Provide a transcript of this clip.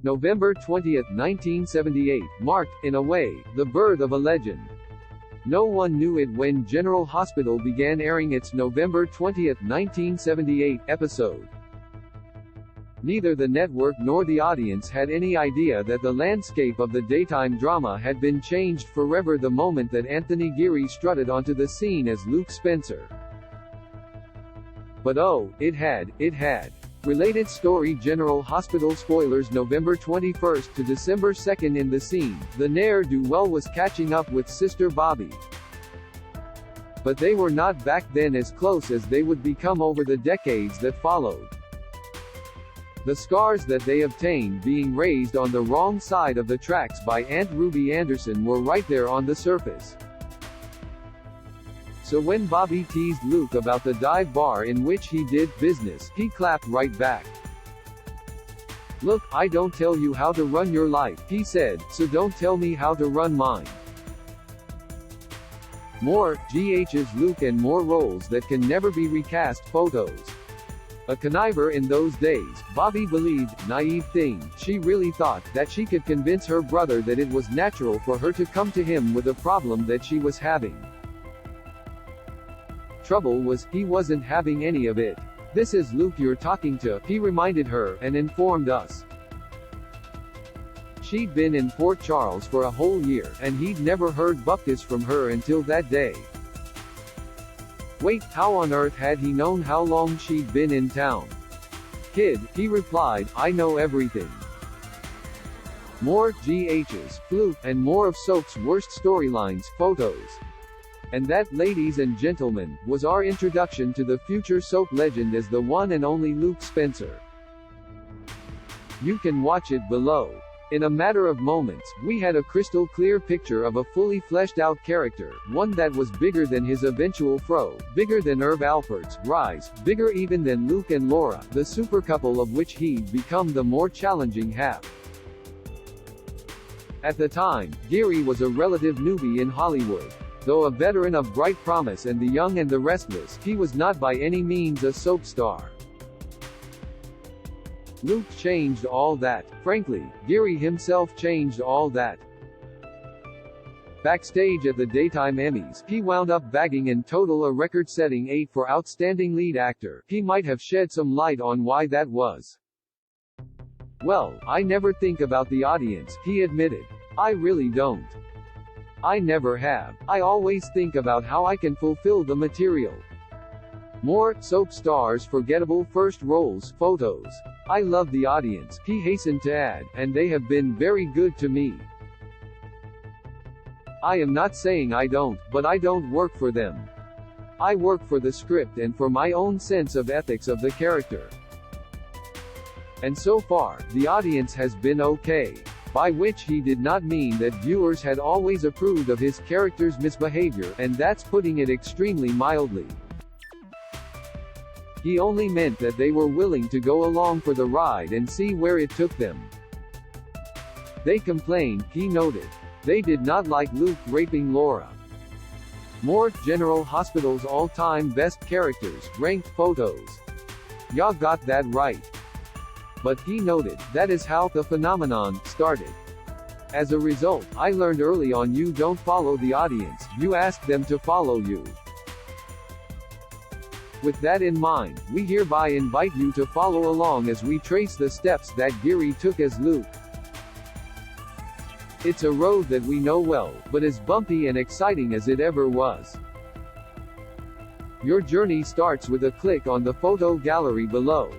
November 20, 1978, marked, in a way, the birth of a legend. No one knew it when General Hospital began airing its November 20, 1978, episode. Neither the network nor the audience had any idea that the landscape of the daytime drama had been changed forever the moment that Anthony Geary strutted onto the scene as Luke Spencer. But oh, it had. Related story: General Hospital spoilers. November 21 to December 2. In the scene, the ne'er-do-well was catching up with sister Bobbie. But they were not back then as close as they would become over the decades that followed. The scars that they obtained being raised on the wrong side of the tracks by Aunt Ruby Anderson were right there on the surface. So when Bobbie teased Luke about the dive bar in which he did business, he clapped right back. "Look, I don't tell you how to run your life," he said, "so don't tell me how to run mine." More, GH's Luke and more roles that can never be recast. Photos. A conniver in those days, Bobbie believed, naive thing, she really thought, that she could convince her brother that it was natural for her to come to him with a problem that she was having. Trouble was, he wasn't having any of it. "This is Luke you're talking to," he reminded her, and informed us. She'd been in Port Charles for a whole year, and he'd never heard bupkis from her until that day. Wait, how on earth had he known how long she'd been in town? "Kid," he replied, "I know everything." More, GH's, Fluke, and more of soap's worst storylines. Photos. And that, ladies and gentlemen, was our introduction to the future soap legend as the one and only Luke Spencer. You can watch it below. In a matter of moments, we had a crystal clear picture of a fully fleshed out character, one that was bigger than his eventual fro, bigger than Irv Alpert's rise, bigger even than Luke and Laura, the super couple of which he'd become the more challenging half. At the time, Geary was a relative newbie in Hollywood. Though a veteran of Bright Promise and The Young and the Restless, he was not by any means a soap star. Luke changed all that. Frankly, Geary himself changed all that. Backstage at the Daytime Emmys, he wound up bagging in total a record-setting 8 for Outstanding Lead Actor. He might have shed some light on why that was. "Well, I never think about the audience," he admitted. "I really don't. I never have. I always think about how I can fulfill the material." More, soap stars' forgettable first roles. Photos. "I love the audience," he hastened to add, "and they have been very good to me. I am not saying I don't, but I don't work for them. I work for the script and for my own sense of ethics of the character. And so far, the audience has been okay." By which he did not mean that viewers had always approved of his character's misbehavior, and that's putting it extremely mildly. He only meant that they were willing to go along for the ride and see where it took them. They complained, he noted. They did not like Luke raping Laura. More, General Hospital's all-time best characters, ranked. Photos. "Ya got that right." But, he noted, that is how the phenomenon started. "As a result, I learned early on you don't follow the audience, you ask them to follow you. With that in mind, we hereby invite you to follow along as we trace the steps that Geary took as Luke. It's a road that we know well, but as bumpy and exciting as it ever was. Your journey starts with a click on the photo gallery below.